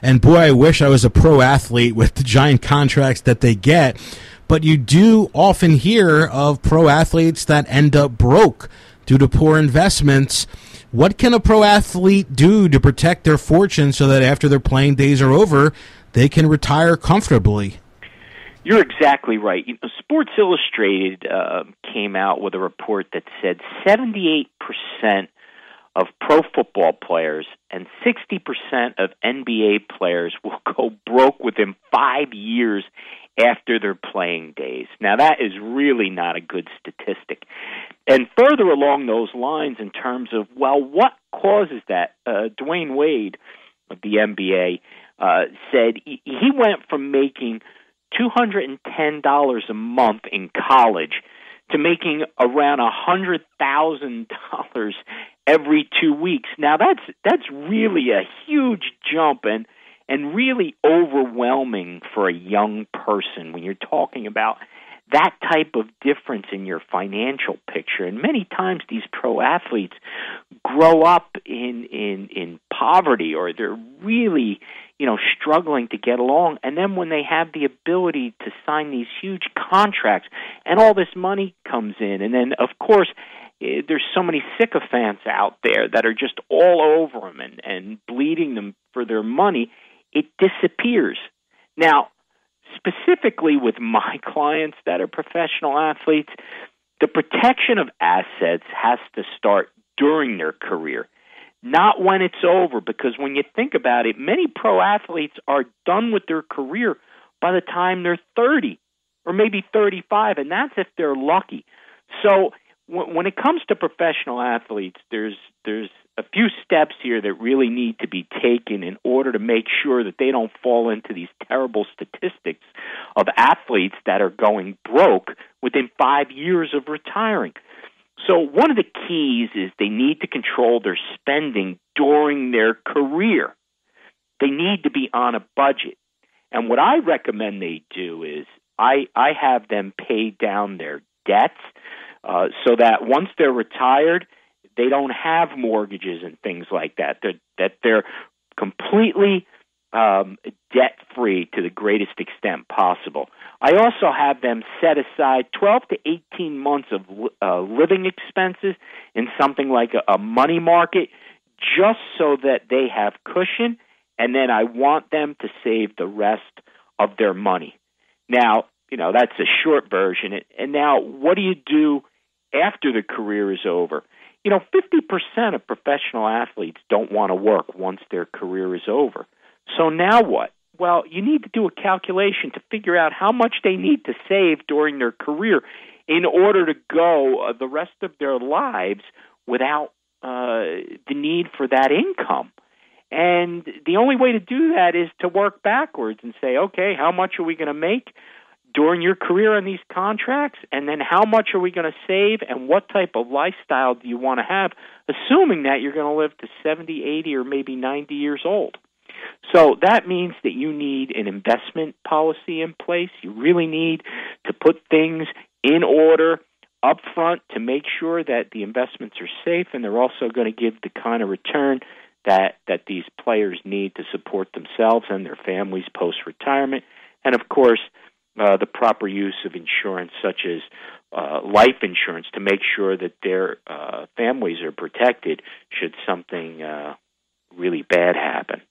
And boy, I wish I was a pro athlete with the giant contracts that they get. But you do often hear of pro athletes that end up broke due to poor investments. What can a pro athlete do to protect their fortune so that after their playing days are over, they can retire comfortably? You're exactly right. Sports Illustrated came out with a report that said 78% of pro football players and 60% of NBA players will go broke within 5 years after their playing days. Now, that is really not a good statistic. And further along those lines in terms of, well, what causes that? Dwayne Wade of the NBA said he went from making $210 a month in college to making around $100,000 every 2 weeks. Now that's really a huge jump and really overwhelming for a young person when you're talking about that type of difference in your financial picture. And many times these pro athletes grow up in poverty, or they're really, struggling to get along. And then when they have the ability to sign these huge contracts and all this money comes in, and then, of course, there's so many sycophants out there that are just all over them and bleeding them for their money, it disappears. Now, specifically with my clients that are professional athletes, the protection of assets has to start during their career, not when it's over, because when you think about it, many pro athletes are done with their career by the time they're 30 or maybe 35, and that's if they're lucky. So when it comes to professional athletes, there's a few steps here that really need to be taken in order to make sure that they don't fall into these terrible statistics of athletes that are going broke within 5 years of retiring. So one of the keys is they need to control their spending during their career. They need to be on a budget. And what I recommend they do is I have them pay down their debts so that once they're retired, they don't have mortgages and things like that. That they're completely debt-free to the greatest extent possible. I also have them set aside 12 to 18 months of living expenses in something like a money market, just so that they have cushion, and then I want them to save the rest of their money. Now, that's a short version. And now, what do you do after the career is over? 50% of professional athletes don't want to work once their career is over. So now what? Well, you need to do a calculation to figure out how much they need to save during their career in order to go the rest of their lives without the need for that income. And the only way to do that is to work backwards and say, okay, how much are we going to make during your career on these contracts, and then how much are we going to save, and what type of lifestyle do you want to have, assuming that you're going to live to 70, 80, or maybe 90 years old. So that means that you need an investment policy in place. You really need to put things in order up front to make sure that the investments are safe, and they're also going to give the kind of return that these players need to support themselves and their families post-retirement. And, of course, the proper use of insurance, such as life insurance, to make sure that their families are protected should something really bad happen.